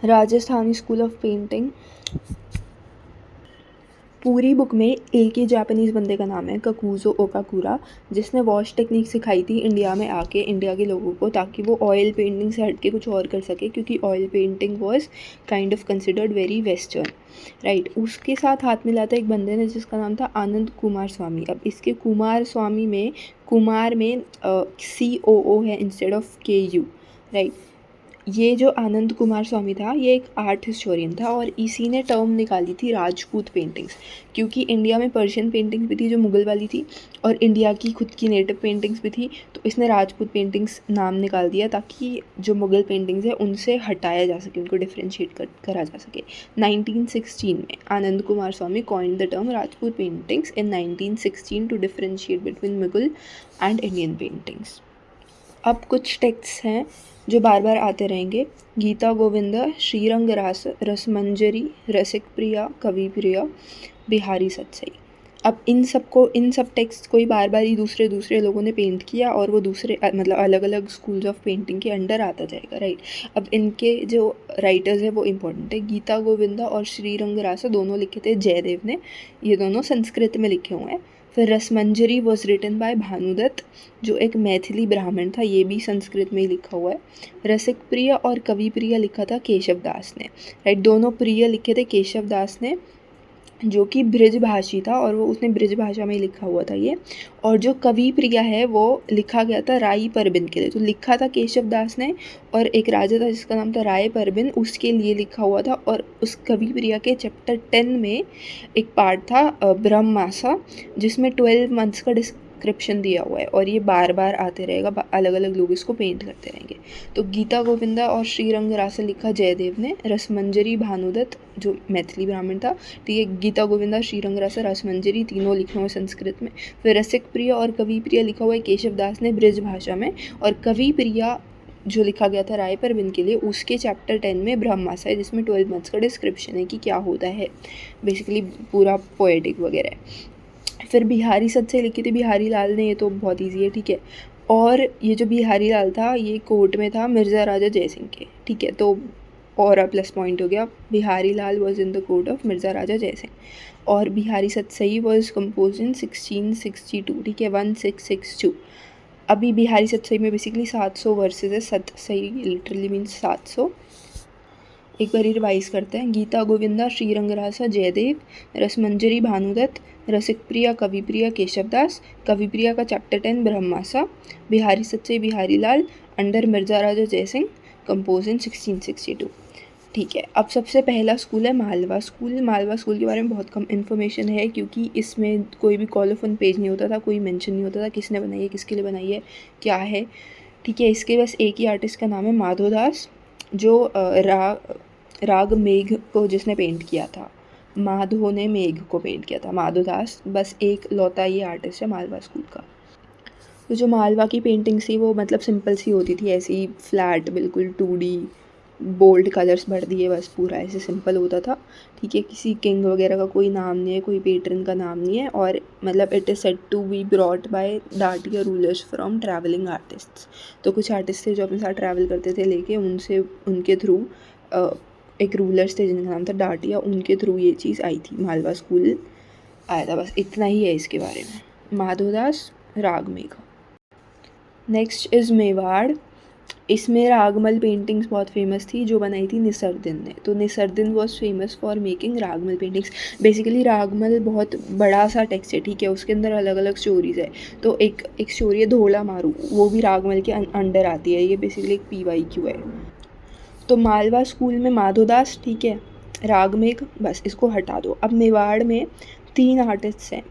Rajasthani school of painting. पूरी book में एक ही जापानीज़ बंदे का नाम है, ककुज़ो ओकाकुरा, जिसने वॉश टेक्निक सिखाई थी इंडिया में आके इंडिया के लोगों को, ताकि वो ऑयल पेंटिंग से हट के कुछ और कर सके, क्योंकि oil painting was kind of considered very western, right. उसके साथ हाथ मिला था एक बंदे ने जिसका नाम था आनंद कुमार स्वामी। अब इसके कुमार स्वामी में कुमार में COO है इंस्टेड ऑफ KU, राइट। ये जो आनंद कुमार स्वामी था ये एक आर्ट हिस्टोरियन था और इसी ने टर्म निकाली थी राजपूत पेंटिंग्स, क्योंकि इंडिया में पर्शियन पेंटिंग्स भी थी जो मुग़ल वाली थी और इंडिया की खुद की नेटिव पेंटिंग्स भी थी, तो इसने राजपूत पेंटिंग्स नाम निकाल दिया ताकि जो मुग़ल पेंटिंग्स है उनसे हटाया जा सके, उनको डिफ्रेंशिएट करा जा सके। 1916 में Anand Coomaraswamy coined the term Rajput paintings in 1916 to differentiate between Mughal and Indian paintings. अब कुछ टेक्स्ट हैं जो बार बार आते रहेंगे। गीता गोविंदा, श्रीरंग रास, रसमंजरी, रसिक प्रिया, कवि प्रिया, बिहारी सत्सई। अब इन सब टेक्स्ट को ही बार बार ही दूसरे लोगों ने पेंट किया और वो दूसरे मतलब अलग अलग स्कूल्स ऑफ पेंटिंग के अंडर आता जाएगा, राइट। अब इनके जो राइटर्स है वो इम्पोर्टेंट है। गीता गोविंदा और श्रीरंग रास दोनों लिखे थे जयदेव ने, ये दोनों संस्कृत में लिखे हुए हैं। फिर Rasmanjari was written bye Bhanudatta, जो एक मैथिली ब्राह्मण था, ये भी संस्कृत में ही लिखा हुआ है। रसिक प्रिय और कवि प्रिय लिखा था केशव दास ने, राइट। दोनों प्रिय लिखे थे केशव दास ने, जो कि ब्रजभाषी था और वो उसने ब्रज भाषा में ही लिखा हुआ था ये। और जो कवि प्रिया है वो लिखा गया था राय परबिन के लिए, तो लिखा था केशव दास ने और एक राजा था जिसका नाम था राय परबिन, उसके लिए लिखा हुआ था। और उस कवि प्रिया के चैप्टर 10 में एक पार्ट था ब्रह्मासा, जिसमें 12 मंथ्स का डिस्क्रिप्शन दिया हुआ है और ये बार बार आते रहेगा, अलग अलग लोग इसको पेंट करते रहेंगे। तो गीता गोविंदा और श्रीरंग रास लिखा जयदेव ने, रसमंजरी भानुदत्त जो मैथिली ब्राह्मण था, ठीक है। गीता गोविंदा, श्रीरंग रास, रसमंजरी तीनों लिखे हुए संस्कृत में। फिर रसिक प्रिय और कवि प्रिय लिखा हुआ है केशव दास ने ब्रज भाषा में, और कवि प्रिया जो लिखा गया था राय परबिन के लिए, उसके चैप्टर 10 में ब्रह्मासा है, जिसमें 12 मंथ्स का डिस्क्रिप्शन है कि क्या होता है, बेसिकली पूरा पोएटिक वगैरह है। फिर बिहारी सत्सई लिखी थी बिहारी लाल ने, ये तो बहुत ईजी है, ठीक है। और ये जो बिहारी लाल था ये कोर्ट में था मिर्ज़ा राजा जयसिंह के, ठीक है। तो और प्लस पॉइंट हो गया, Bihari Lal was in the court of Mirza Raja Jai Singh. और Bihari Satsai was compose in 1662, ठीक है, 1662। अभी बिहारी सत्सई में बेसिकली 700 वर्सेज है, सत्सई लिटरली मीन्स 700। एक बार रिवाइज करते हैं। गीता गोविंदा, श्रीरंग रासा जयदेव, रसमंजरी भानुदत्त, रसिक प्रिया कवि प्रिया केशवदास, कवि प्रिया का चैप्टर 10 ब्रह्मासा, बिहारी सच्चे Bihari Lal, under Mirza Raja Jaisingh, compose in 1662, ठीक है। अब सबसे पहला स्कूल है मालवा स्कूल। मालवा स्कूल के बारे में बहुत कम इन्फॉर्मेशन है, क्योंकि इसमें कोई भी कॉलोफोन पेज नहीं होता था, कोई मेंशन नहीं होता था किसने बनाई है, किसके लिए बनाई है, क्या है, ठीक है। इसके बस एक ही आर्टिस्ट का नाम है माधोदास, जो राग मेघ को जिसने पेंट किया था, माधो ने मेघ को पेंट किया था, माधोदास, बस एक लौता ये आर्टिस्ट है मालवा स्कूल का। तो जो मालवा की पेंटिंग्स थी वो मतलब सिंपल सी होती थी, ऐसी ही फ्लैट, बिल्कुल 2D, बोल्ड कलर्स भर दिए, बस पूरा ऐसे सिंपल होता था, ठीक है। किसी किंग वगैरह का कोई नाम नहीं है, कोई पेट्रन का नाम नहीं है, और मतलब it is said to be brought by Datia rulers from travelling artists. तो कुछ आर्टिस्ट थे जो अपने साथ ट्रैवल करते थे लेके, उनसे उनके थ्रू एक रूलर्स थे जिनका नाम था डाटिया, उनके थ्रू ये चीज़ आई थी, मालवा स्कूल आया था। बस इतना ही है इसके बारे में। माधोदास, राग मेघ। Next is Mewar. इसमें रागमल पेंटिंग्स बहुत फेमस थी जो बनाई थी निसर्दिन ने। तो Nisardin was famous for making Ragamala paintings. Basically Ragamala बहुत बड़ा सा टेक्स्ट है, ठीक है, उसके अंदर अलग अलग स्टोरीज़ है। तो एक स्टोरी है धोला मारू, वो भी रागमल के अंडर आती है, ये बेसिकली एक PYQ है। तो मालवा स्कूल में माधोदास, ठीक है, रागमेघ, बस इसको हटा दो। अब मेवाड़ में 3 आर्टिस्ट हैं,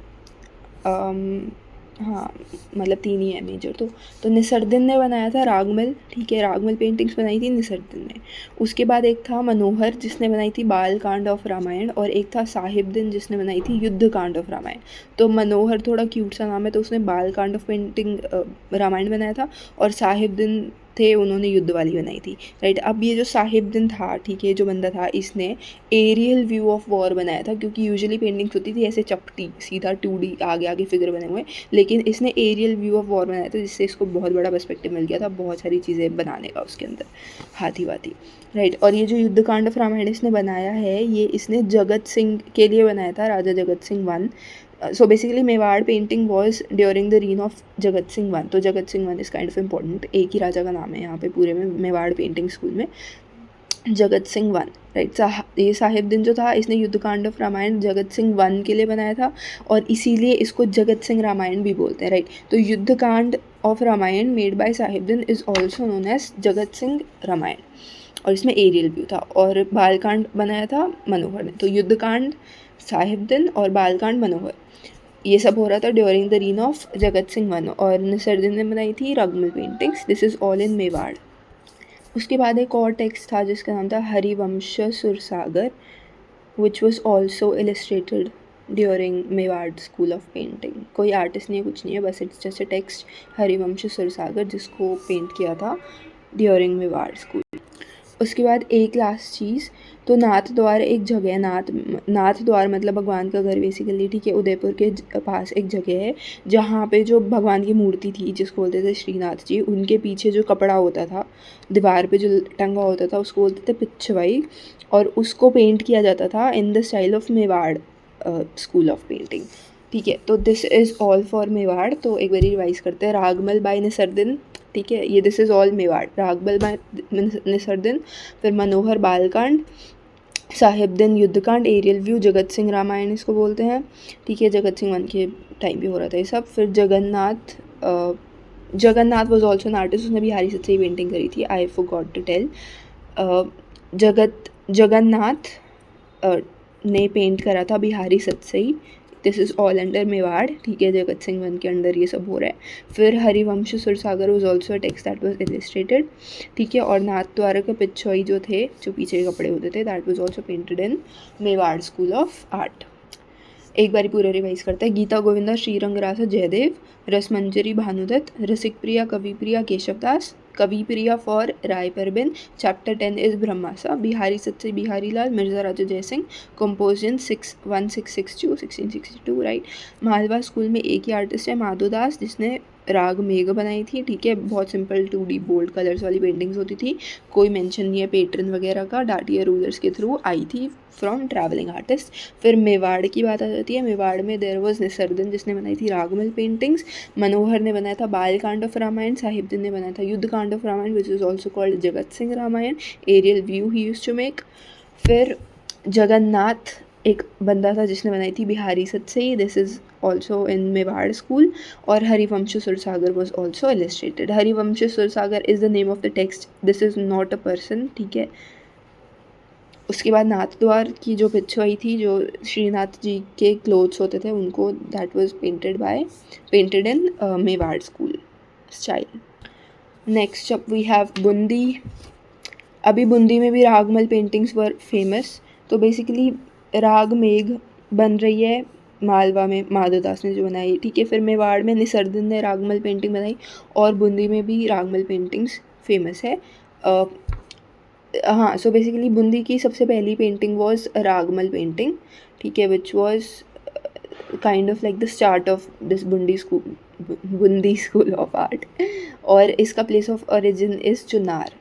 हाँ मतलब 3 ही है मेजर। तो निसर्दिन ने बनाया था रागमल, ठीक है, रागमल पेंटिंग्स बनाई थी निसर्दिन ने। उसके बाद एक था मनोहर जिसने बनाई थी बाल कांड ऑफ रामायण, और एक था साहिबदीन जिसने बनाई थी युद्ध कांड ऑफ रामायण। तो मनोहर थोड़ा क्यूट सा नाम है, तो उसने बाल कांड ऑफ पेंटिंग रामायण बनाया था, और साहिबदीन थे उन्होंने युद्ध वाली बनाई थी, राइट। अब ये जो साहिबदीन था, ठीक है, जो बंदा था, इसने एरियल व्यू ऑफ वॉर बनाया था, क्योंकि यूजुअली पेंटिंग्स होती थी ऐसे चपटी सीधा 2D आगे आगे फिगर बने हुए, लेकिन इसने एरियल व्यू ऑफ वॉर बनाया था, जिससे इसको बहुत बड़ा पर्सपेक्टिव मिल गया था बहुत सारी चीज़ें बनाने का उसके अंदर, हाथी वाथी, राइट। और ये जो युद्धकांड ऑफ रामायण इसने बनाया है, ये इसने जगत सिंह के लिए बनाया था, राजा Jagat Singh one. So basically Mewar painting was during the reign of Jagat Singh one. तो Jagat Singh one is kind of important, एक ही राजा का नाम है यहाँ पे पूरे में मेवाड़ पेंटिंग स्कूल में, जगत सिंह वन, राइट। ये साहिबदीन जो था, इसने युद्धकांड ऑफ रामायण जगत सिंह वन के लिए बनाया था, और इसीलिए इसको जगत सिंह रामायण भी बोलते हैं, राइट। तो Yuddhakanda of Ramayana made by Sahibdin is also known as Jagat Singh Ramayan, और इसमें एरियल व्यू था। और बालकांड बनाया था मनोहर ने। तो युद्धकांड साहिबदीन और बालकांड मनोहर, ये सब हो रहा था during the reign of Jagat Singh one, और नसरुद्दीन ने बनाई थी Ragamala paintings. This is all in Mewar. उसके बाद एक और टेक्स्ट था जिसका नाम था Harivansh Sursagar, which was also illustrated during Mewar school of painting. कोई आर्टिस्ट नहीं है, कुछ नहीं है, बस it's just a text Harivansh Sursagar, जिसको पेंट किया था ड्यूरिंग मेवाड़ स्कूल। उसके बाद एक लास्ट चीज़, तो नाथ द्वार एक जगह है, नाथ द्वार मतलब भगवान का घर बेसिकली, ठीक है। उदयपुर के पास एक जगह है जहाँ पे जो भगवान की मूर्ति थी, जिसको बोलते थे श्रीनाथ जी, उनके पीछे जो कपड़ा होता था दीवार पे जो टंगा होता था, उसको बोलते थे पिछवाई, और उसको पेंट किया जाता था in the style of Mewar school of painting, ठीक है। तो this is all for Mewar. तो एक बार रिवाइज करते हैं। रागमल बाय नसरुद्दीन, ठीक है, ये this is all Mewar. Ragamala by Nasiruddin, फिर मनोहर बालकांड, साहिबदीन युद्धकांड, एरियल व्यू जगत सिंह रामायण इसको बोलते हैं, ठीक है। जगत सिंह वन के टाइम पे हो रहा था ये सब। फिर Jagannath was also an artist, उसने बिहारी सच्चाई पेंटिंग करी थी, I forgot to tell. Jagannath ने पेंट करा था बिहारी सच्चाई। This is all under Mewar, ठीक है। जगत सिंह वन के अंडर ये सब हो रहा है। फिर Harivansh Sursagar was also a text that was illustrated, ठीक है। और नाथ द्वारा के पिछोई जो थे, जो पीछे के कपड़े होते थे, that was also painted in Mewar school of art. एक बारी पूरा रिवाइज करते हैं। गीता गोविंदा श्रीरंग रासा जयदेव, रसमंजरी भानुदत्त, रसिक प्रिया कवि Priya Keshavdas, Kavi Priya for Rai Parbin, chapter 10 is ब्रह्मासा, बिहारी सच्चे Bihari Lal, Mirza Raja Jaisingh, compose in 1662, right. Malwa school में एक ही आर्टिस्ट है माधो दास, जिसने राग मेघ बनाई थी, ठीक है। बहुत सिंपल 2D बोल्ड कलर्स वाली पेंटिंग्स होती थी, कोई मेंशन नहीं है पैटर्न वगैरह का, डाटिया रूलर्स के थ्रू आई थी फ्रॉम ट्रैवलिंग आर्टिस्ट। फिर मेवाड़ की बात आ जाती है। मेवाड़ में देयर वॉज नसरुद्दीन, जिसने बनाई थी रागमल पेंटिंग्स, मनोहर ने बनाया था बालकांड ऑफ रामायण, साहिबदीन ने बनाया था Yuddhakanda of Ramayana which is also called Jagat Singh Ramayana, aerial view he used to make. फिर जगन्नाथ एक बंदा था जिसने बनाई थी बिहारी सच्चाई, this is also in Mewar school. और Harivansh Sursagar was also illustrated. Harivansh Sursagar is the name of the text, this is not a person, ठीक है। उसके बाद नाथ द्वार की जो पिछवाई थी, जो श्रीनाथ जी के क्लोथ्स होते थे उनको, that was painted in Mewar school style. Next up we have Bundi. अभी बूंदी में भी रागमल पेंटिंग्स वर फेमस। तो बेसिकली राग मेघ बन रही है मालवा में, माधव दास ने जो बनाई, ठीक है। फिर मेवाड़ में नसरुद्दीन ने रागमल पेंटिंग बनाई, और बूंदी में भी रागमल पेंटिंग्स फेमस है। हाँ, सो बेसिकली बूंदी की सबसे पहली पेंटिंग वॉज रागमल पेंटिंग, ठीक है, which was kind of like the start of this Bundi school of art. और इसका place of origin is Chunar.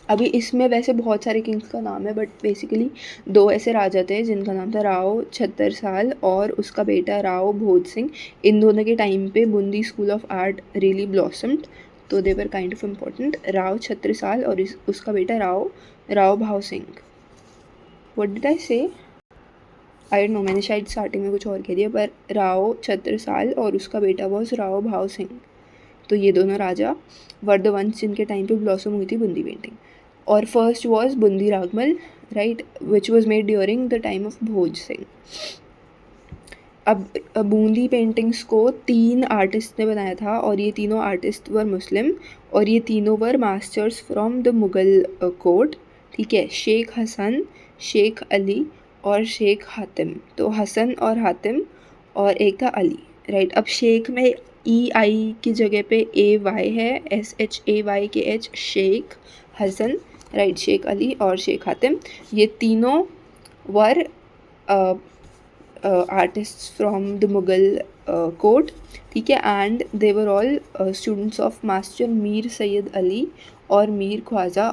अभी इसमें वैसे बहुत सारे किंग्स का नाम है, बट बेसिकली दो ऐसे राजा थे जिनका नाम था राव छत्रसाल और उसका बेटा राव भोज सिंह। इन दोनों के टाइम पे Bundi school of art really blossomed, तो they were kind of important. Rao Chhatrasal और उसका बेटा राव भाव सिंह। व्हाट डिड आई से? आई डोंट नो, मैंने शायद स्टार्टिंग में कुछ और कह दिया, पर राव छत्रसाल और उसका बेटा वॉज राव भाव सिंह। तो ये दोनों राजा वर द वंस जिनके टाइम पे ब्लॉसम हुई थी बूंदी पेंटिंग। और first was Bundi Ragamala, right, which was made during the time of Bhoj Singh. अब बूंदी पेंटिंग्स को 3 आर्टिस्ट ने बनाया था, और ये तीनों आर्टिस्ट वर मुस्लिम, और ये तीनों were masters from the Mughal court, ठीक है। शेख हसन, शेख अली और शेख हातिम। तो हसन और हातिम और एक था अली, राइट। अब शेख में EI की जगह पे AY है, SHAYKH, शेख हसन, राइट, शेख अली और शेख हातिम। ये तीनों वर artists from the Mughal court, ठीक है, and they were all students of master Mir Sayyid Ali और Mir Khwaja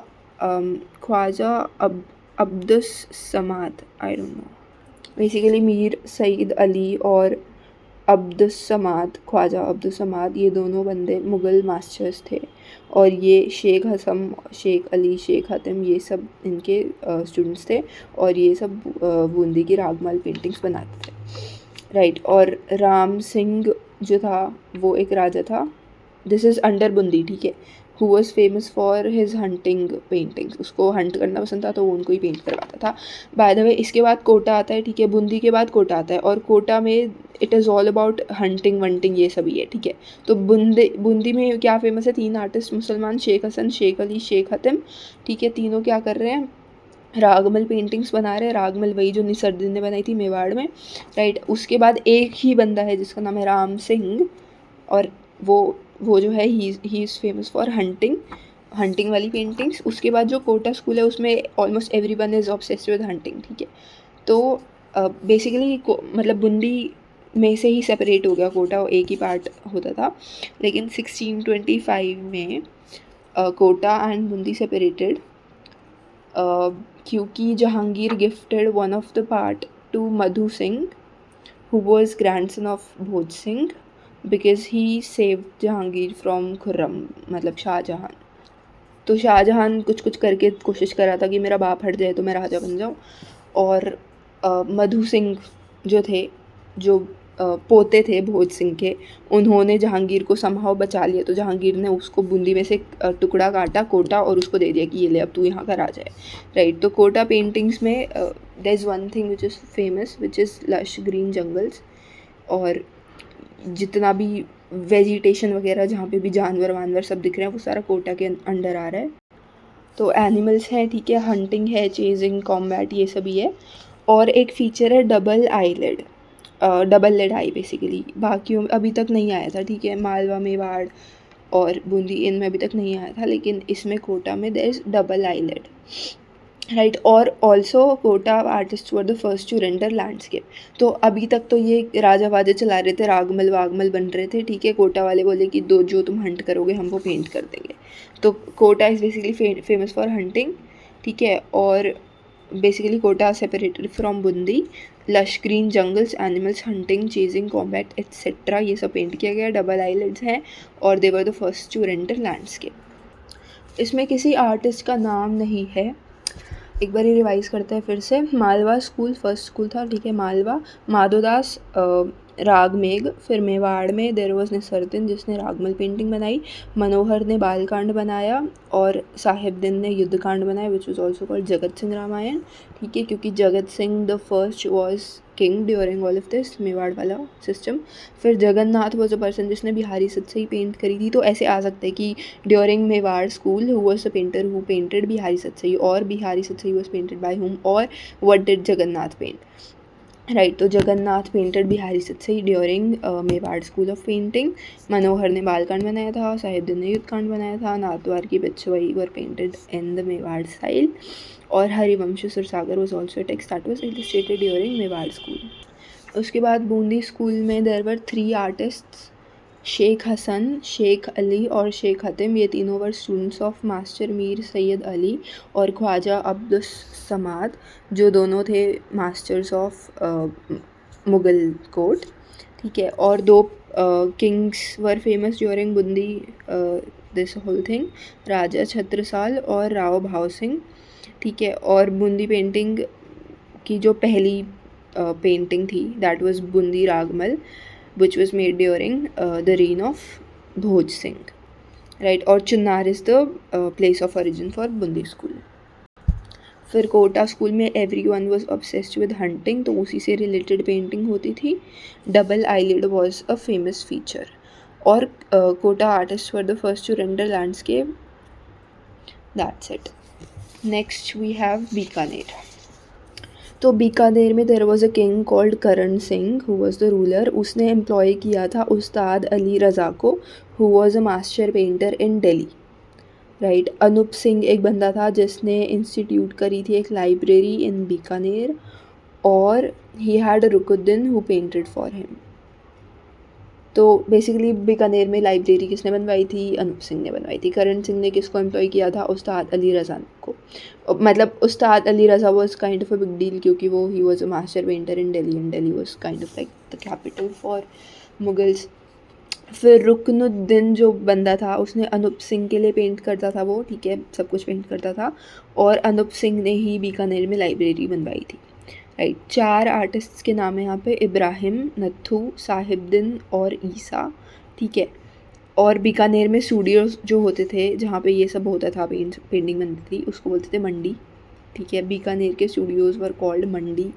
Abdus Samad, I don't know, basically Mir Sayyid Ali और अब्दुस समाद, ख्वाजा अब्दुस समाद, ये दोनों बंदे मुग़ल मास्टर्स थे और ये शेख हसन, शेख अली, शेख हातिम, ये सब इनके स्टूडेंट्स थे और ये सब बूंदी की रागमल पेंटिंग्स बनाते थे, राइट। और राम सिंह जो था वो एक राजा था, दिस इज़ अंडर बूंदी, ठीक है, who was famous for his hunting paintings, उसको हंट करना पसंद था तो वो उनको ही पेंट करवाता था। बाय द वे इसके बाद कोटा आता है, ठीक है, बूंदी के बाद कोटा आता है और कोटा में it is all about hunting wanting ये सभी है, ठीक है। तो बूंदी में क्या फेमस है, 3 आर्टिस्ट मुसलमान, शेख हसन, शेख अली, शेख हातिम, ठीक है, तीनों क्या कर रहे हैं, रागमल पेंटिंग्स बना रहे हैं। रागमल वही जो निसर्दीन ने बनाई थी मेवाड़ में, राइट। उसके बाद एक ही बंदा है जिसका नाम है राम सिंह और वो जो है he is famous for hunting वाली पेंटिंग्स। उसके बाद जो कोटा स्कूल है उसमें almost everyone is obsessed with hunting, ठीक है। तो बेसिकली मतलब बूंदी में से ही सेपरेट हो गया कोटा, एक ही पार्ट होता था, लेकिन 1625 में कोटा एंड बूंदी सेपरेटेड क्योंकि Jahangir gifted one of the part two Madhu Singh who was grandson of Bhoj Singh because he saved Jahangir from Khurram, मतलब शाहजहां। तो शाहजहां कुछ करके कोशिश कर रहा था कि मेरा बाप हट जाए तो मैं राजा बन जाऊँ, और मधु सिंह जो थे, जो पोते थे भोज सिंह के, उन्होंने जहांगीर को समहाउ बचा लिया। तो जहांगीर ने उसको बूंदी में से टुकड़ा काटा, कोटा, और उसको दे दिया कि ये ले अब तू यहाँ का राजा है, राइट। तो कोटा पेंटिंग्स में there is one thing which is famous which is lush green jungles, और जितना भी वेजिटेशन वगैरह जहाँ पे भी जानवर वानवर सब दिख रहे हैं वो सारा कोटा के अंडर आ रहा है। तो एनिमल्स हैं, ठीक है, हंटिंग है, चेजिंग, कॉम्बैट, ये सभी है। और एक फ़ीचर है double eyelid, double lid eye basically, बाकियों अभी तक नहीं आया था, ठीक है, मालवा, मेवाड़ और बूंदी इनमें अभी तक नहीं आया था, लेकिन इसमें कोटा में there is double eyelid, right. और also Kota artist were the first to render landscape. तो अभी तक तो ये राजा वाजे चला रहे थे, रागमल वागमल बन रहे थे, ठीक है, कोटा वाले बोले कि दो जो तुम हंट करोगे हम वो पेंट कर देंगे। तो Kota is basically famous for hunting, ठीक है। और basically Kota separated from Bundi, lush green jungles, animals, hunting, chasing, combat etcetera, ये सब पेंट किया गया। डबल आईलेड्स हैं और they were the first to render landscape. इसमें किसी आर्टिस्ट का नाम नहीं है, एक बार ही रिवाइज़ करते हैं फिर से। मालवा स्कूल फर्स्ट स्कूल था, ठीक है, मालवा, माधोदास रागमेघ, फिर मेवाड़ में देयर वाज निसर्दीन जिसने रागमल पेंटिंग बनाई, मनोहर ने बालकांड बनाया और साहिबदीन ने युद्धकांड बनाया which was also called Jagat Singh Ramayan, ठीक है, क्योंकि जगत Singh the first was king during all of this Mewar वाला सिस्टम। फिर जगन्नाथ वाज अ पर्सन जिसने बिहारी सतसई पेंट करी थी। तो ऐसे आ सकते हैं कि during Mewar school who was the painter who painted Bihari Satsai, और Bihari Satsai was painted by whom, और what did Jagannath paint, right. तो Jagannath painted Bihari Satsai during Mewar school of painting. Manohar ने बालकांड बनाया था, साहिबदीन ने युद्धकांड बनाया था, नाथद्वार की बिच्छुई were painted in the Mewar style, और Harivansh Sursagar was also a text that was illustrated during Mewar school. उसके बाद बूंदी स्कूल में there were 3 artists, Sheikh Hasan, Sheikh Ali और शेख हातिम, ये तीनों were students of master Mir Sayyid Ali और ख्वाजा अब्दुस समाद, जो दोनों थे मास्टर्स ऑफ मुग़ल कोर्ट, ठीक है। और 2 kings were famous during Bundi this whole thing, Raja Chhatrasal और राव भाव सिंह, ठीक है। और बूंदी पेंटिंग की जो पहली पेंटिंग थी that was Bundi Ragamala which was made during the reign of Bhoj Singh, right। और चुन्नार is the place of origin for Bundi school। फिर कोटा स्कूल में everyone was obsessed with hunting, तो उसी से रिलेटेड पेंटिंग होती थी। Double eyelid was a famous feature, और Kota artist were the first to render landscape, that's it। Next we have Bikaner. तो बीकानेर में there was a king called Karan Singh who was the ruler. उसने employ किया था उस्ताद अली रज़ा को, who was a master painter in Delhi, right. Anup Singh एक बंदा था जिसने इंस्टीट्यूट करी थी एक लाइब्रेरी इन बीकानेर, और he had Rukuddin who painted for him. तो बेसिकली बीकानेर में लाइब्रेरी किसने बनवाई थी? अनूप सिंह ने बनवाई थी। करण सिंह ने किसको एम्प्लॉय किया था? उस्ताद अली रज़ा को। मतलब Ustad Ali Raza was kind of a big deal, क्योंकि वो ही was a master painter in Delhi, and Delhi was kind of like the capital for Mughals. फिर रुकनुद्दीन जो बंदा था उसने अनूप सिंह के लिए पेंट करता था वो, ठीक है, सब कुछ पेंट करता था, और अनूप सिंह ने ही बीकानेर में लाइब्रेरी बनवाई थी, राइट। 4 आर्टिस्ट्स के नाम है यहाँ पे, इब्राहिम, नत्थू, साहिबुद्दीन और ईसा, ठीक है। और बीकानेर में स्टूडियोज़ जो होते थे जहाँ पे ये सब होता था, पेंटिंग बनती थी, उसको बोलते थे मंडी, ठीक है। बीकानेर के स्टूडियोज़ वर कॉल्ड मंडी।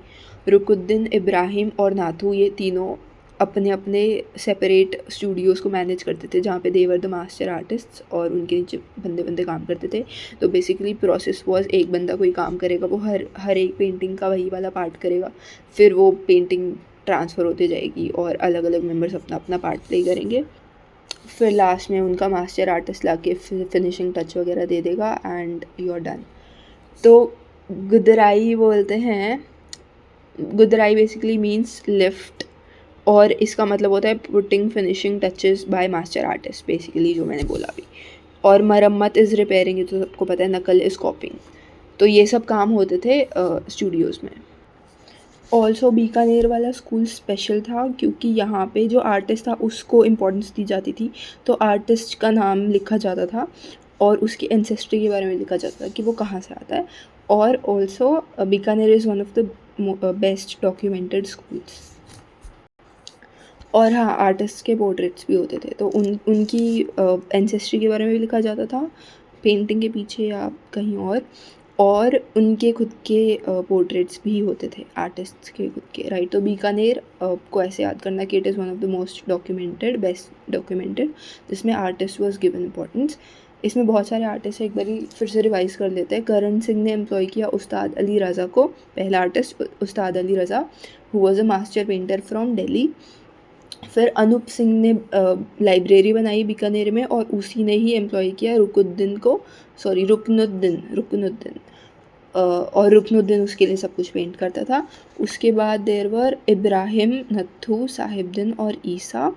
रुकुद्दीन, इब्राहिम और नाथू ये तीनों अपने अपने सेपरेट स्टूडियोज़ को मैनेज करते थे, जहाँ पे दे वर द मास्टर आर्टिस्ट्स, और उनके नीचे बंदे बंदे काम करते थे। तो बेसिकली प्रोसेस वॉज, एक बंदा कोई काम करेगा, वो हर एक पेंटिंग का वही वाला पार्ट करेगा, फिर वो पेंटिंग ट्रांसफ़र होती जाएगी और अलग अलग मेंबर्स अपना अपना पार्ट प्ले करेंगे। फिर लास्ट में उनका मास्टर आर्टिस्ट लाके फिनिशिंग टच वगैरह दे देगा, एंड यू आर डन। तो गुदराई बोलते हैं, गुदराई बेसिकली मीन्स लिफ्ट, और इसका मतलब होता है putting finishing touches by master artist, basically जो मैंने बोला अभी। और मरम्मत इज़ रिपेयरिंग, ये तो सबको पता है, नकल इज़ कॉपिंग। तो ये सब काम होते थे स्टूडियोज़ में। ऑल्सो बीकानेर वाला स्कूल स्पेशल था क्योंकि यहाँ पे जो आर्टिस्ट था उसको इम्पोर्टेंस दी जाती थी, तो आर्टिस्ट का नाम लिखा जाता था और उसकी एंसेस्ट्री के बारे में लिखा जाता था कि वो कहाँ से आता है। और also Bikaner is one of the best documented schools. और हाँ, आर्टिस्ट के पोर्ट्रेट्स भी होते थे, तो उनकी एंसेस्ट्री के बारे में भी लिखा जाता था पेंटिंग के पीछे या कहीं और उनके खुद के पोर्ट्रेट्स भी होते थे आर्टिस्ट्स के खुद के, राइट। तो बीकानेर को ऐसे याद करना कि it is one of the most documented, best documented, जिसमें आर्टिस्ट वाज गिवन इंपॉर्टेंस। इसमें बहुत सारे आर्टिस्ट एक बारी फिर से रिवाइज कर लेते हैं। करण सिंह ने एम्प्लॉय किया उस्ताद अली रज़ा को, पहला artist Ustad Ali Raza, who was a master painter from Delhi. फिर अनूप सिंह ने लाइब्रेरी बनाई बीकानेर में, और उसी ने ही एम्प्लॉय किया रुकनुद्दीन, और रुकनुद्दीन उसके लिए सब कुछ पेंट करता था। उसके बाद देर वर इब्राहिम, नत्थू, साहिबुद्दीन और ईसा,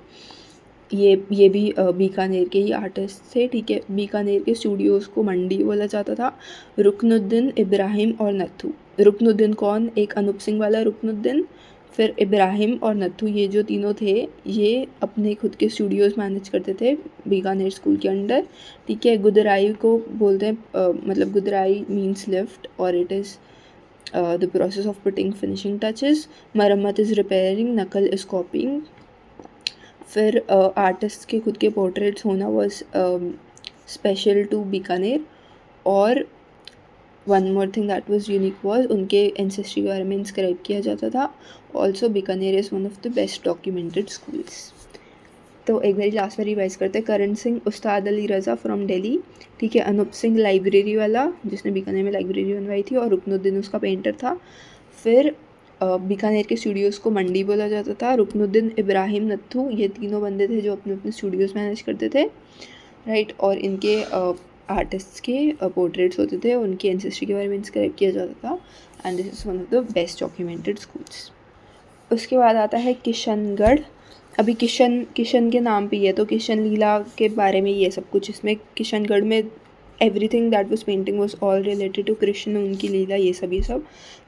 ये भी बीकानेर के ही आर्टिस्ट थे, ठीक है। बीकानेर के स्टूडियोज़ को मंडी बोला जाता था। रुकनुद्दीन, इब्राहिम और नत्थू। रुकनुद्दीन कौन? एक अनूप सिंह वाला रुकनुद्दीन, फिर इब्राहिम और नत्थू, ये जो तीनों थे ये अपने खुद के स्टूडियोज़ मैनेज करते थे बीकानेर स्कूल के अंडर, ठीक है। गुदराई को बोलते हैं, मतलब गुदराई मीन्स लिफ्ट, और it is the process of putting finishing touches. मरम्मत इज़ रिपेयरिंग, नकल इज़ कॉपिंग। फिर आर्टिस्ट के खुद के पोर्ट्रेट्स होना वॉज स्पेशल टू बीकानेर। और one more thing that was unique was उनके एंसेस्ट्री के बारे में इंस्क्राइब किया जाता था। Also Bikaner is one of the best documented schools. तो एक बारी लास्ट में रिवाइज करते हैं। करण सिंह उस्ताद अली रज़ा फ्रॉम दिल्ली, ठीक है। अनूप सिंह लाइब्रेरी वाला जिसने बीकानेर में लाइब्रेरी बनवाई थी, और रुकनुद्दीन उसका पेंटर था। फिर बीकानेर के स्टूडियोज़ को मंडी बोला जाता था। रुकनुद्दीन, इब्राहिम, नत्थू, ये तीनों बंदे थे जो अपने अपने स्टूडियोज़ मैनेज करते थे, राइट। और इनके आर्टिस्ट्स के पोर्ट्रेट्स होते थे, उनकी एंसेस्ट्री के बारे में इंस्क्राइब किया जाता था, and this is one of the best documented schools. उसके बाद आता है किशनगढ़। अभी किशन के नाम पे ही है, तो किशन लीला के बारे में ये सब कुछ, इसमें किशनगढ़ में everything that was painting was all related to Krishna, उनकी लीला, ये सब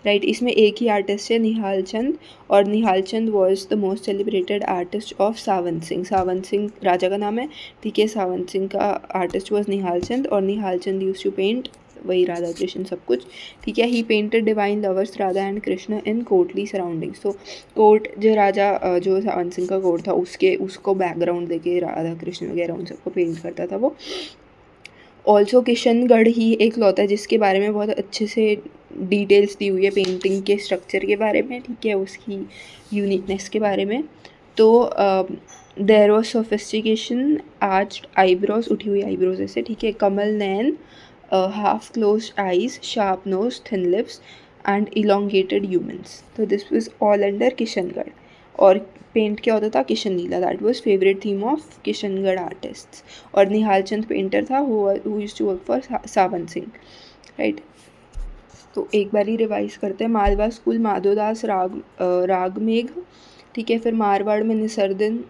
राइट। इसमें एक ही आर्टिस्ट है, निहाल चंद, और Nihal Chand was the most celebrated artist of Sawant Singh. Sawant Singh राजा का नाम है, ठीक है। सावंत सिंह का आर्टिस्ट वॉज निहाल चंद, और Nihal Chand used to paint वही राधा कृष्ण सब कुछ, ठीक है। He painted divine lovers Radha and Krishna in courtly surroundings. तो कोर्ट जो राजा जो सावंत सिंह का कोर्ट था उसको बैकग्राउंड देके राधा कृष्ण वगैरह उन सबको पेंट करता था वो। ऑल्सो किशनगढ़ ही एक लौता है जिसके बारे में बहुत अच्छे से डिटेल्स दी हुई है पेंटिंग के स्ट्रक्चर के बारे में, ठीक है, उसकी यूनिकनेस के बारे में। तो there was sophistication, arched eyebrows, उठी हुई आईब्रोज ऐसे, ठीक है। कमल नैन, half closed eyes, sharp nose, thin lips, and elongated humans. तो this was all under Kishangarh. और पेंट क्या होता था? Kishan Leela, that was favourite theme of Kishangarh artists. और निहाल चंद पेंटर था who used to work for Sawan Singh, right. तो एक बार ही रिवाइज करते हैं। मालवा स्कूल माधोदास रागमेघ, ठीक है। फिर मारवाड़ में निसर्दन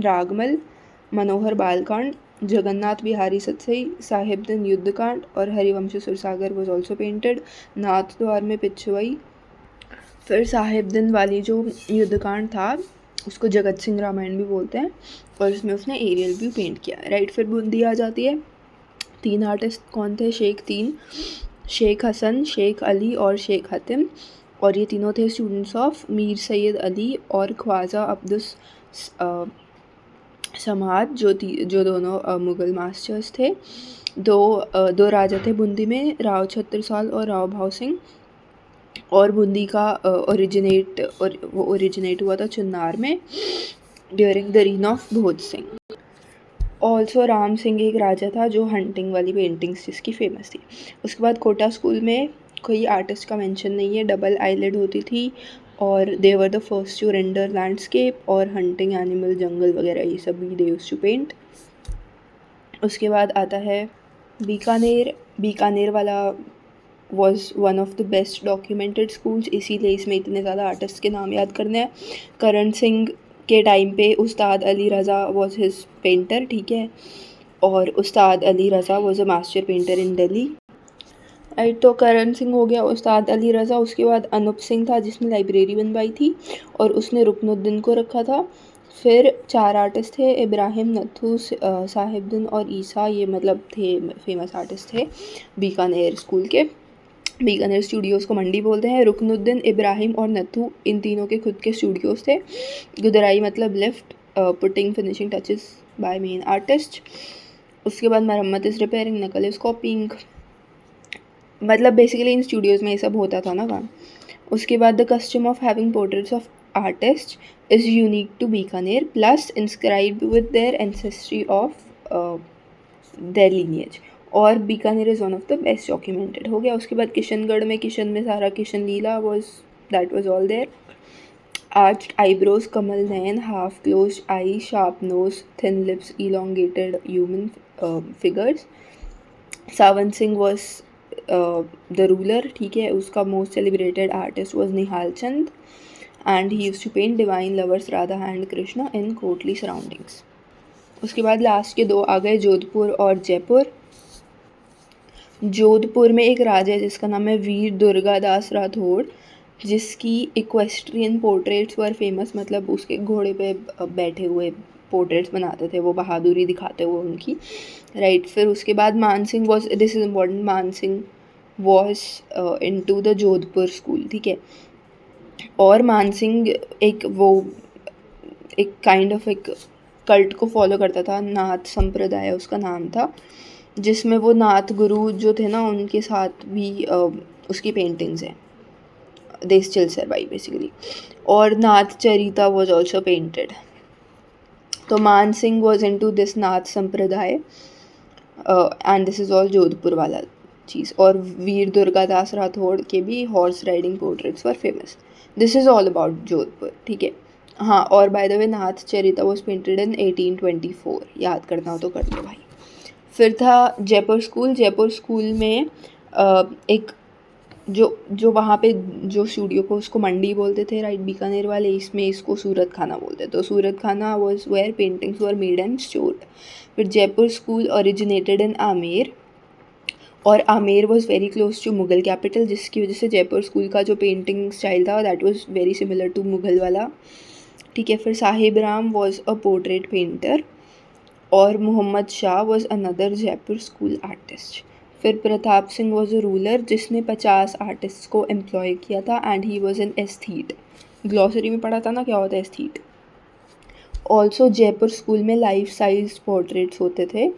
रागमल, मनोहर बालकांड, जगन्नाथ बिहारी सतसई, साहिबदन युद्धकांड और Harivansh Sursagar was also painted. Nathdwara में पिछवई। फिर साहिबदन वाली जो युद्धकांड था उसको जगत सिंह रामायण भी बोलते हैं, और उसमें उसने एरियल भी पेंट किया, राइट। फिर बूंदी आ जाती है। 3 आर्टिस्ट कौन थे? शेख हसन, शेख अली और शेख हतिम, और ये तीनों थे स्टूडेंट्स ऑफ मीर सैयद अली और ख्वाजा अब्दुस समाद, जो दोनों मुग़ल मास्टर्स थे। दो राजा थे बूंदी में, राव छत्रसाल और राव भाव सिंह। और बूंदी का ओरिजिनेट हुआ था चुन्नार में during the reign of Bhoj Singh. Also Ram Singh एक राजा था जो हंटिंग वाली पेंटिंग्स जिसकी फेमस थी। उसके बाद कोटा स्कूल में कोई आर्टिस्ट का मेंशन नहीं है। डबल आईलेड होती थी और they were the first to render landscape और हंटिंग एनिमल, जंगल वगैरह, ये सब भी दे यूज्ड टू पेंट। उसके बाद आता है बीकानेर वाला was one of the best documented schools, इसीलिए इसमें इतने ज़्यादा आर्टिस्ट के नाम याद करने हैं। करण सिंह के टाइम पे Ustad Ali Raza was his painter, ठीक है। और Ustad Ali Raza was a master painter in Delhi, right. तो करण सिंह हो गया, उस्ताद अली रज़ा। उसके बाद अनूप सिंह था जिसने लाइब्रेरी बनवाई थी और उसने रुकनुद्दीन को रखा था। फिर 4 आर्टिस्ट थे, इब्राहिम, नथु, साहिबदीन और ईसा, ये मतलब थे फेमस आर्टिस्ट थे बीकानेर स्कूल के। बीकानेर स्टूडियोज़ को मंडी बोलते हैं। रुकनुद्दीन, इब्राहिम और नथु, इन तीनों के खुद के स्टूडियोज़ थे। गुदराई मतलब lift, putting finishing touches by main artist. उसके बाद मरम्मत इज़ रिपेयरिंग, नकल इज़ कॉपिंग, मतलब बेसिकली इन स्टूडियोज़ में ये सब होता था ना काम। उसके बाद the custom of having portraits of artist is unique to Bikaner plus inscribed with their ancestry of their lineage, और Bikaner is one of the best documented. हो गया। उसके बाद किशनगढ़ में किशन में सारा Kishan Leela that was all there. Arched eyebrows, kamal nayan, half closed eye, sharp nose, thin lips, elongated human figures. Sawan Singh was the ruler, ठीक है। उसका most celebrated artist was Nihal Chand and he used to paint divine lovers Radha and Krishna in courtly surroundings. उसके बाद last के 2 आ गए, जोधपुर और जयपुर। जोधपुर में एक राजा है जिसका नाम है वीर दुर्गादास राठौड़, जिसकी इक्वेस्ट्रियन पोर्ट्रेट्स वर फेमस, मतलब उसके घोड़े पे बैठे हुए पोर्ट्रेट्स बनाते थे वो, बहादुरी दिखाते हुए उनकी, राइट। फिर उसके बाद Mansingh was, this is important, Mansingh was into the Jodhpur school, ठीक है। और मानसिंह एक काइंड ऑफ एक कल्ट को फॉलो करता था, नाथ संप्रदाय उसका नाम था, जिसमें वो नाथ गुरु जो थे ना उनके साथ भी उसकी पेंटिंग्स हैं, दे स्टिल सर्वाइव बेसिकली। और Nath Charita was also painted. तो Man Singh was into this Nath Sampradaya and this is all Jodhpur वाला चीज़। और वीर दुर्गादास राठौड़ के भी horse riding portraits were famous. This is all about Jodhpur, ठीक है। हाँ, और by the way Nath Charita was painted in 1824, याद करना हो तो कर लो भाई। फिर था जयपुर स्कूल में एक जो वहाँ पे जो स्टूडियो को उसको मंडी बोलते थे, राइट, बीकानेर वाले, इसमें इसको सूरत खाना बोलते, तो Surat Khana was where paintings were made and stored. फिर Jaipur school originated in Amer, और Amer was very close to Mughal capital, जिसकी वजह से जयपुर स्कूल का जो पेंटिंग स्टाइल था that was very similar to Mughal वाला, ठीक है। फिर Sahib Ram was a portrait painter और Mohammad Shah was another Jaipur school artist. फिर Pratap Singh was a ruler जिसने 50 आर्टिस्ट को एम्प्लॉय किया था and he was an aesthete. Glossary में पढ़ा था ना क्या होता है एस्थीट। ऑल्सो जयपुर स्कूल में लाइफ साइज पोर्ट्रेट्स होते थे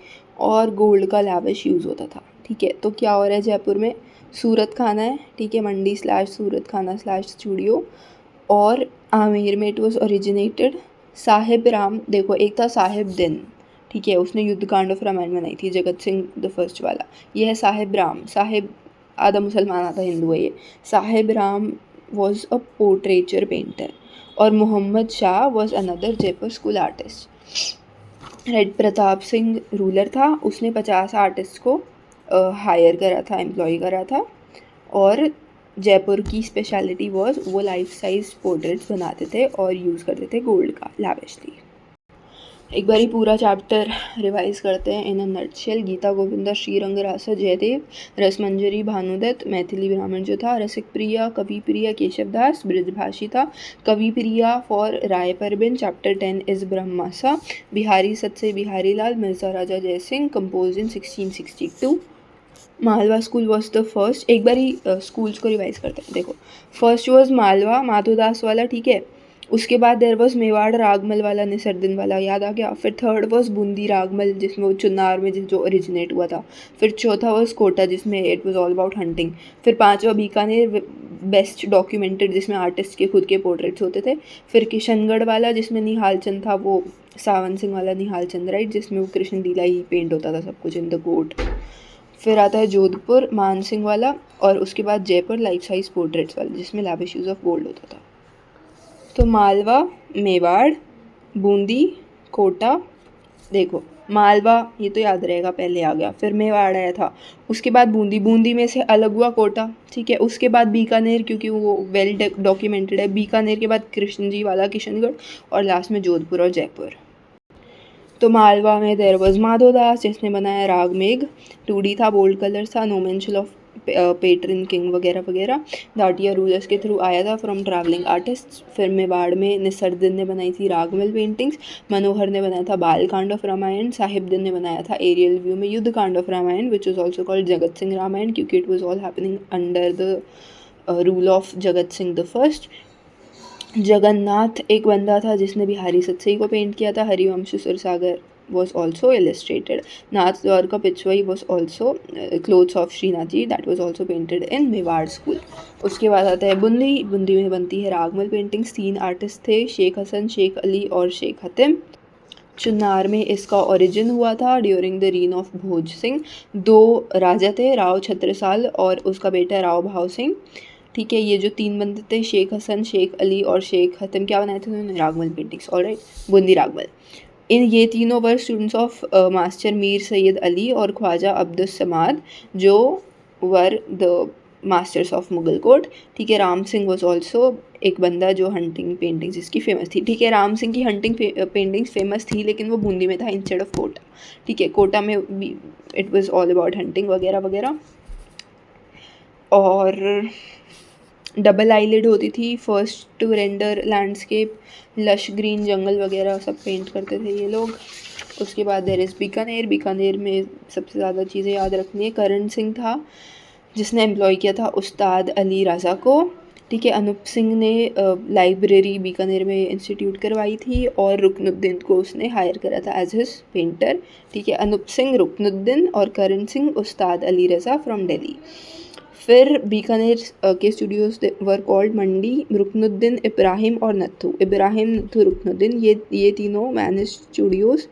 और गोल्ड का लैविश यूज़ होता था, ठीक है। तो क्या हो रहा है जयपुर में, सूरत खाना है, ठीक है, मंडी / सूरत खाना / स्टूडियो। और आमेर में it was originated. Sahib Ram, देखो एक था साहिब दिन, ठीक है, उसने युद्ध कांड ऑफ रामायण बनाई थी, जगत सिंह द फर्स्ट वाला। ये है साहिब राम। साहिब आधा मुसलमान आधा हिंदू है ये। Sahib Ram was a portraiture painter और Mohammad Shah was another Jaipur school artist. Right, Pratap Singh ruler था, उसने 50 आर्टिस्ट को हायर करा था, एम्प्लॉय करा था। और जयपुर की स्पेशलिटी वॉज वो लाइफ साइज पोर्ट्रेट्स बनाते थे और यूज़ करते थे गोल्ड का लैविशली। एक बार ही पूरा चैप्टर रिवाइज करते हैं इन अ नटशेल। गीता गोविंदा, श्रीरंग रासा, जयदेव, रसमंजरी भानुदत्त, मैथिली ब्राह्मण जो था, रसिक प्रिया, कवि प्रिया केशवदास, ब्रजभाषी था, Kavi Priya for Rai Parbin. Chapter 10 is ब्रह्मासा, Bihari Satsai Bihari Lal, Mirza Raja Jaisingh, compose in 1662। Malwa school was the first. एक बार ही स्कूल्स को रिवाइज करते हैं। देखो, फर्स्ट वॉज मालवा माधोदास वाला, ठीक है। उसके बाद देर वॉज मेवाड़ रागमल वाला, निसरदिन वाला, याद आ गया। फिर थर्ड वॉज बूंदी रागमल जिसमें वो चुनार में जो ओरिजिनेट हुआ था। फिर चौथा वॉज कोटा जिसमें it was all about hunting. फिर पांचवा बीकानेर बेस्ट डॉक्यूमेंटेड जिसमें आर्टिस्ट के खुद के पोर्ट्रेट्स होते थे। फिर किशनगढ़ वाला जिसमें निहाल चंद था, वो सावन सिंह वाला निहाल चंद, राइट, जिसमें वो कृष्ण लीला ही पेंट होता था सब कुछ इन द कोर्ट। फिर आता है जोधपुर मान सिंह वाला, और उसके बाद जयपुर लाइफ साइज पोर्ट्रेट्स वाला जिसमें लैविश यूज़ ऑफ गोल्ड होता था। तो मालवा, मेवाड़, बूंदी, कोटा। देखो, मालवा ये तो याद रहेगा, पहले आ गया। फिर मेवाड़ आया था, उसके बाद बूंदी, बूंदी में से अलग हुआ कोटा, ठीक है। उसके बाद बीकानेर, क्योंकि वो वेल डॉक्यूमेंटेड है। बीकानेर के बाद कृष्ण जी वाला किशनगढ़, और लास्ट में जोधपुर और जयपुर। तो मालवा में देर वॉज माधोदास जिसने बनाया रागमेघ, 2D था, बोल्ड कलर था, no mention of patron king वगैरह वगैरह। दाटिया रूलर्स के थ्रू आया था फ्रॉम ट्रैवलिंग आर्टिस्ट। फिर मेवाड़ में निसरदिन ने बनाई थी रागमल पेंटिंग्स, मनोहर ने बनाया था बालकांड ऑफ रामायण, साहिबदीन ने बनाया था एरियल व्यू में Yuddha Kanda of Ramayana which is also called Jagat Singh Ramayana, क्योंकि it was all happening under the rule of Jagat Singh the first. Jagannath एक बंदा था जिसने बिहारी सत्सई को पेंट किया था। Harivansh Sursagar was also illustrated. Nath Dwarka Pichwai was also clothes of Srinath ji that was also painted in Mewar school. उसके बाद आता है बूंदी। बूंदी में बनती है रागमल पेंटिंग्स। 3 आर्टिस्ट थे, शेख हसन, शेख अली और शेख हतिम। चुनार में इसका ओरिजिन हुआ था during the reign of Bhoj Singh. 2 राजा थे, राव छत्रसाल और उसका बेटा राव भाव सिंह, ठीक है। ये जो 3 बंदे थे, शेख हसन, शेख अली और शेख हतिम, क्या बनाए थे उन्होंने? Ragamala paintings, alright, Bundi Ragamala. इन ये तीनों were students of master Mir Sayyid Ali और ख्वाजा अब्दुस समाद जो were the masters of Mughal court, ठीक है। राम सिंह वॉज ऑल्सो एक बंदा जो हंटिंग पेंटिंग्स जिसकी फेमस थी, ठीक है। राम सिंह की हंटिंग पेंटिंग्स फेमस थी, लेकिन वो बूंदी में था इंस्टेड ऑफ कोटा, ठीक है। कोटा में भी it was all about hunting वगैरह वगैरह। और डबल आईलिड होती थी, first to render landscape, lush green jungle वगैरह सब पेंट करते थे ये लोग। उसके बाद देर इज़ बीकानेर। बीकानेर में सबसे ज़्यादा चीज़ें याद रखनी है। करण सिंह था जिसने एम्प्लॉय किया था उस्ताद अली रज़ा को, ठीक है। अनूप सिंह ने लाइब्रेरी बीकानेर में इंस्टीट्यूट करवाई थी और रुकनुद्दीन को उसने हायर करा था एज हिज पेंटर, ठीक है। अनूप सिंह, रुकनुद्दीन और करण सिंह उस्ताद अली रज़ा फ्रॉम दिल्ली। फिर बीकानेर के स्टूडियोज़ वर कॉल्ड मंडी, रुकनुद्दीन, इब्राहिम और नत्थू। इब्राहिम, नत्थू, रुकनुद्दीन, ये तीनों मैनेज स्टूडियोज़।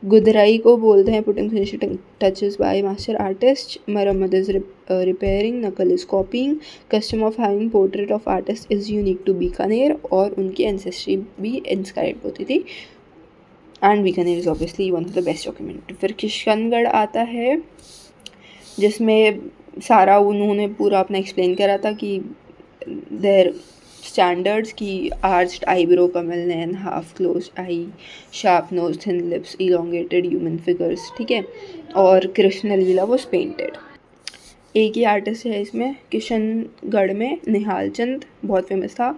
गुदराई को बोलते हैं putting finishing touches by master artist. मरम्मत इज़ रिपेयरिंग, नकल is copying, custom of having portrait of artist is unique to Bikaner, और उनकी एंसेस्ट्री भी इंस्क्राइब होती थी। And Bikaner is obviously one of the best document. फिर किशनगढ़ आता है जिसमें सारा उन्होंने पूरा अपना एक्सप्लेन करा था कि देयर स्टैंडर्ड्स की आर्च्ड आईब्रो, कमल नैन, half close eye, sharp nose, thin lips, elongated human figures, ठीक है। और कृष्ण लीला वॉज पेंटेड। एक ही आर्टिस्ट है इसमें, किशनगढ़ में निहाल चंद बहुत फेमस था,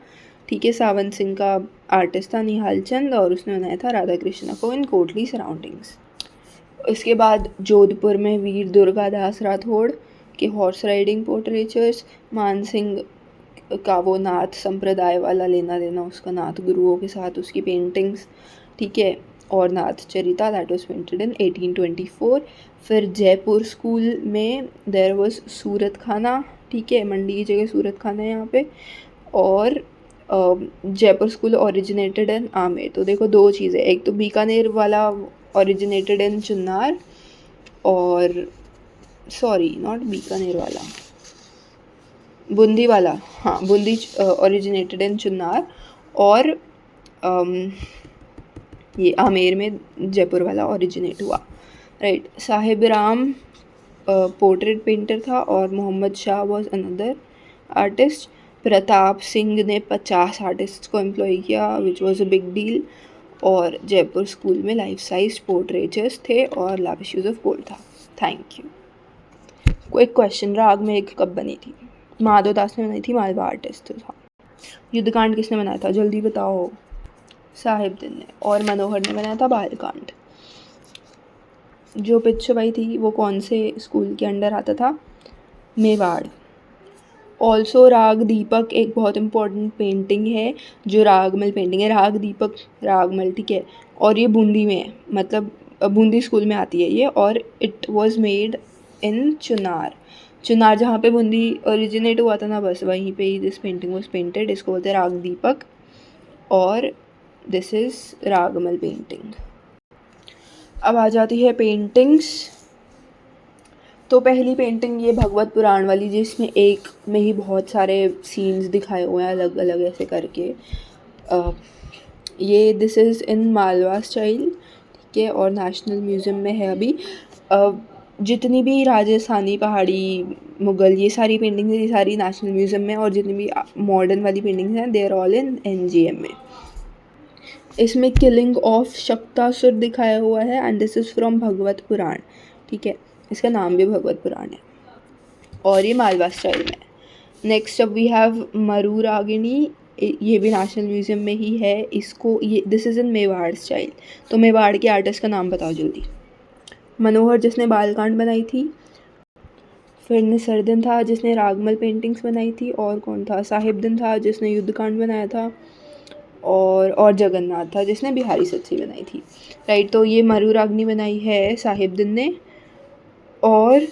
ठीक है। सावन सिंह का आर्टिस्ट था निहाल चंद, और उसने बनाया था राधा कृष्णा को इन कोटली सराउंडिंग्स। इसके बाद जोधपुर में वीर दुर्गादास राठौड़ के हॉर्स राइडिंग पोर्ट्रेचर्स। मान सिंह का वो नाथ संप्रदाय वाला लेना देना उसका नाथ गुरुओं के साथ, उसकी पेंटिंग्स, ठीक है। और Nath चरिता that was painted in 1824। फिर जयपुर स्कूल में देयर वाज सूरत खाना, ठीक है, मंडी की जगह सूरत खाना है यहाँ पे। और Jaipur school originated in Amer. तो देखो 2 चीज़ें, एक तो बीकानेर वाला ओरिजिनेटेड इन चुन्नार, और सॉरी नॉट बीकानेर वाला, बूंदी वाला, हाँ बूंदी ओरिजिनेटेड इन चुनार, और ये आमेर में जयपुर वाला ओरिजिनेट हुआ, right. Sahib Ram portrait painter था और Mohammad Shah was another artist. Pratap Singh ने 50 आर्टिस्ट को एम्प्लॉय किया which was a big deal. और जयपुर स्कूल में लाइफ साइज पोर्ट्रेचर्स थे और लाविश यूज ऑफ गोल्ड था। Thank you. Quick question, raga में एक कब बनी थी? माधव दास ने बनाई थी, मालवा आर्टिस्ट था। युद्धकांड किसने बनाया था? जल्दी बताओ। साहिबदीन ने। और मनोहर ने बनाया था बालकांड। जो पिच छपाई थी वो कौन से स्कूल के अंडर आता था? मेवाड़। ऑल्सो राग दीपक एक बहुत इम्पॉर्टेंट पेंटिंग है जो रागमल पेंटिंग है। राग दीपक रागमल, ठीक है, और ये बूंदी में है, मतलब बूंदी स्कूल में आती है ये, और इट वॉज मेड इन चुनार। चुनार जहाँ पे बूंदी ओरिजिनेट हुआ था ना, बस वहीं पे ही दिस पेंटिंग वॉज पेंटेड। इसको बोलते हैं राग दीपक, और दिस इज़ रागमल पेंटिंग। अब आ जाती है पेंटिंग्स। तो पहली पेंटिंग ये भगवत पुराण वाली, जिसमें एक में ही बहुत सारे सीन्स दिखाए हुए हैं अलग अलग ऐसे करके। ये this is in Malwa style, ठीक है, और नेशनल म्यूज़ियम में है अभी। जितनी भी राजस्थानी, पहाड़ी, मुग़ल, ये सारी पेंटिंग्स ये सारी नेशनल म्यूज़ियम में, और जितनी भी मॉडर्न वाली पेंटिंग्स हैं they are all in NGM में। इसमें किलिंग ऑफ शक्तासुर दिखाया हुआ है and this is from Bhagavata Purana, ठीक है, इसका नाम भी भगवत पुराण है और ये मालवा स्टाइल में। नेक्स्ट अब वी हैव मरूरागिनी, ये भी नेशनल म्यूज़ियम में ही है। इसको ये this is in Mewar style. तो मेवाड़ के आर्टिस्ट का नाम बताओ जल्दी। मनोहर जिसने बालकांड बनाई थी, फिर निसर्दन था जिसने रागमल पेंटिंग्स बनाई थी, और कौन था? साहिबदीन था जिसने युद्धकांड बनाया था, और जगन्नाथ था जिसने बिहारी सच्ची बनाई थी, राइट। तो ये मरूराग्नि बनाई है साहिबदीन ने, और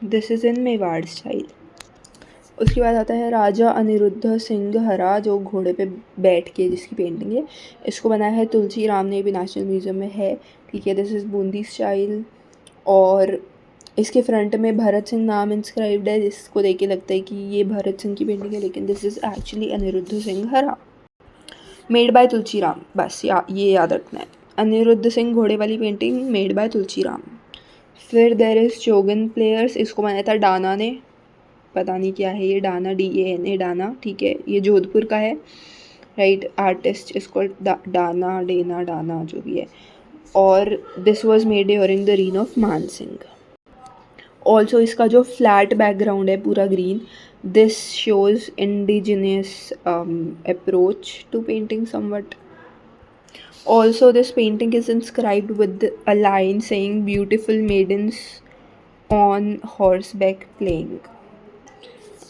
this is in Mewar style. उसके बाद आता है राजा अनिरुद्ध सिंह हरा, जो घोड़े पे बैठ के जिसकी पेंटिंग है। इसको बनाया है तुलसी राम ने, भी नेशनल म्यूज़ियम में है, ठीक है। दिस इज़ बूंदी स्टाइल, और इसके फ्रंट में भरत सिंह नाम इंस्क्राइब्ड है, जिसको देख के लगता है कि ये भरत सिंह की पेंटिंग है, लेकिन this is actually Aniruddh Singh Hara, made bye Tulsi Ram. बस ये याद रखना है, अनिरुद्ध सिंह घोड़े वाली painting made by Tulsi Ram. फिर देर इज़ चोगन प्लेयर्स, इसको बनाया था डाना ने, पता नहीं क्या है ये डाना, DANA डाना, ठीक है, ये जोधपुर का है, राइट। आर्टिस्ट इसको डाना, डेना, डाना जो भी है, और this was made during the reign of Man Singh. Also इसका जो फ्लैट बैकग्राउंड है पूरा green, this shows indigenous approach to painting somewhat. Also, this painting is inscribed with a line saying beautiful maidens on horseback playing,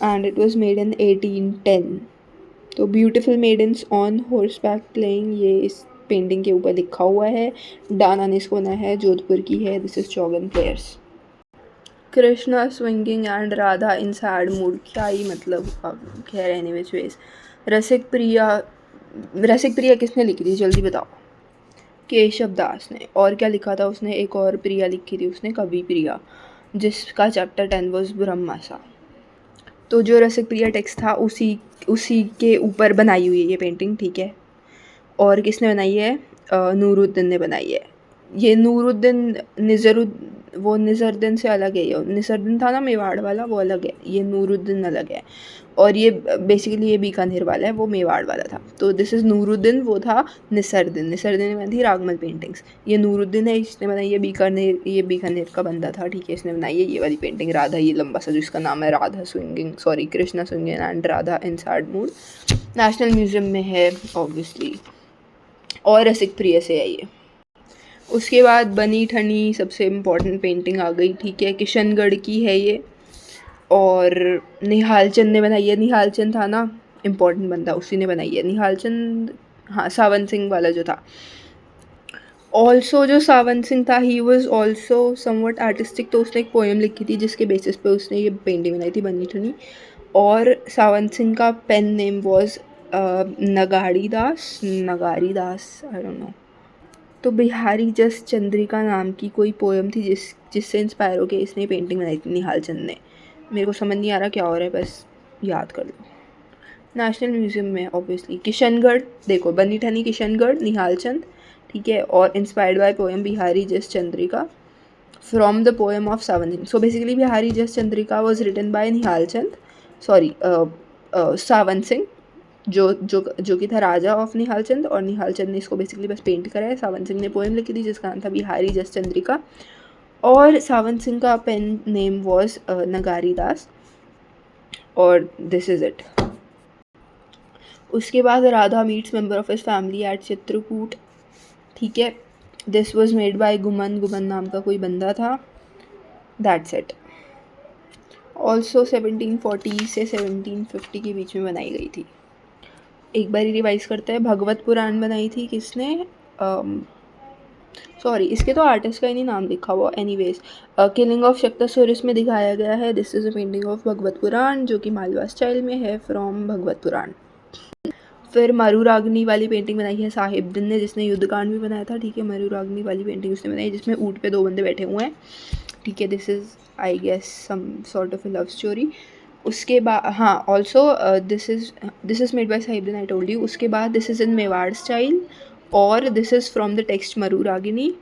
and it was made in 1810. तो beautiful maidens on horseback playing, ये इस painting के ऊपर लिखा हुआ है। Dana ने इसको बनाया है, जोधपुर की है। This is चौगन players. Krishna swinging and Radha in sad mood, क्या ही मतलब, खैर एनीवेज वेज। रसिक प्रिया किसने लिखी थी जल्दी बताओ। केशव दास ने। और क्या लिखा था उसने? एक और प्रिया लिखी थी उसने, कवि प्रिया, जिसका चैप्टर 10 वॉज ब्रह्मासा। तो जो रसिक प्रिया टेक्स्ट था उसी के ऊपर बनाई हुई है ये पेंटिंग, ठीक है। और किसने बनाई है? नूरुद्दीन ने बनाई है। ये नूरुद्दीन वो निज़रुद्दीन से अलग है। ये निज़रुद्दीन था ना मेवाड़ वाला, वो अलग है, ये नूरुद्दीन अलग है। और ये बेसिकली ये बीकानेर वाला है, वो मेवाड़ वाला था। तो दिस इज़ नूरुद्दीन, वो था निसरुद्दीन ने बनाई थी रागमल पेंटिंग्स। ये नूरुद्दीन है, इसने बनाई है बीकानेर, ये बीकानेर का बंदा था, ठीक है, इसने बनाई है ये वाली पेंटिंग राधा, ये लंबा सा जिसका नाम है Radha swinging, sorry Krishna swinging and Radha in sad mood. National museum में है ऑब्वियसली, और रसिक प्रिया से है ये। उसके बाद बनी ठनी सबसे इम्पॉर्टेंट पेंटिंग आ गई, ठीक है, किशनगढ़ की है ये, और निहाल चंद ने बनाई है। निहाल चंद था ना इम्पॉर्टेंट बंदा, उसी ने बनाई है निहाल चंद, हाँ, सावन सिंह वाला जो था। ऑल्सो जो सावन सिंह था he was also somewhat artistic, तो उसने एक पोएम लिखी थी जिसके बेसिस पे उसने ये पेंटिंग बनाई थी बनी ठनी। और सावन सिंह का pen name was Nagari Das, I don't know. तो बिहारी जस चंद्रिका नाम की कोई पोएम थी जिससे इंस्पायर होकर इसने पेंटिंग बनाई थी निहाल चंद ने। मेरे को समझ नहीं आ रहा क्या हो रहा है, बस याद कर लो। नेशनल म्यूज़ियम में ऑब्वियसली किशनगढ़, देखो बनी ठनी किशनगढ़, निहाल चंद, ठीक है, और inspired by poem Bihari Jas Chandrika from the poem of Sawan Singh. So basically Bihari Jas Chandrika was written by Nihal Chand, sorry Sawan Singh, जो कि था राजा ऑफ निहाल चंद, और निहाल चंद ने इसको बेसिकली बस पेंट करा है। सावन सिंह ने पोएम लिखी थी जिसका नाम था बिहारी जस चंद्रिका, और सावन सिंह का पेन नेम वॉज नगारी दास, और दिस इज़ इट। उसके बाद Radha meets member of his family at Chitrakoot, ठीक है, दिस वॉज मेड बाय गुमन, गुमन नाम का कोई बंदा था, दैट्स इट। ऑल्सो 1740 से 1750 के बीच में बनाई गई थी। एक बार रिवाइज करते हैं, भगवत पुराण बनाई थी किसने, सॉरी इसके तो आर्टिस्ट का ही नहीं नाम लिखा हुआ, एनीवेज किलिंग ऑफ शक्तासुर इसमें दिखाया गया है। This is a painting of Bhagwat Puran जो कि मालवा स्टाइल में है फ्रॉम भगवत पुराण। फिर मरुराग्नि वाली पेंटिंग बनाई है साहिबदीन ने, जिसने युद्धकांड भी बनाया था, ठीक है, मरुराग्नि वाली पेंटिंग उसने बनाई जिसमें ऊँट पे 2 बंदे बैठे हुए हैं, ठीक है। This is I guess some sort of a love story. उसके बाद हाँ, also this is made by Sahibdin, I told you. उसके बाद this is in Mewar style, और this is from the text Maruragini.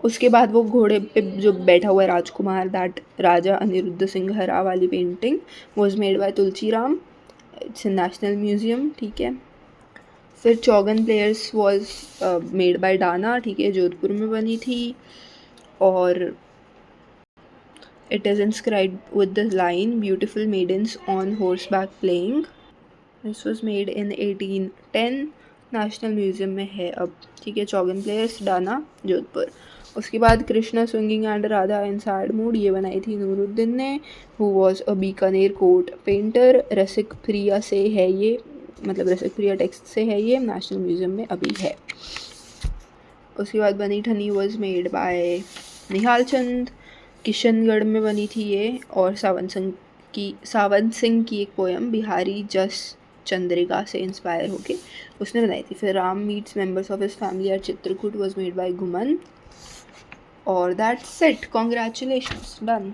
उसके बाद वो घोड़े पे जो बैठा हुआ है राजकुमार, दैट राजा अनिरुद्ध सिंह हरा वाली painting was made by Tulsiram, it's in national museum, ठीक है। फिर Chaugan players was made by Dana, ठीक है, जोधपुर में बनी थी, और it is inscribed with the line beautiful maidens on horseback playing. This was made in 1810, national museum में है अब, ठीक है। चौगन प्लेयर्स, डाना, जोधपुर। उसके बाद Krishna swinging and Radha in sad mood, ये बनाई थी नूरुद्दीन ने, who was a Bikaner court painter. Rasik Priya से है ये, मतलब रसिक प्रिया टेक्स्ट से है ये, नेशनल म्यूज़ियम में अभी है। उसके बाद बनी ठनी वॉज मेड बाय निहाल चंद, किशनगढ़ में बनी थी ये, और सावन सिंह की एक पोएम बिहारी जस चंद्रिका से इंस्पायर होके उसने बनाई थी। फिर Ram meets members of his family at Chitrakoot was made by Guman, और दैट्स इट, कॉन्ग्रेचुलेशंस, डन।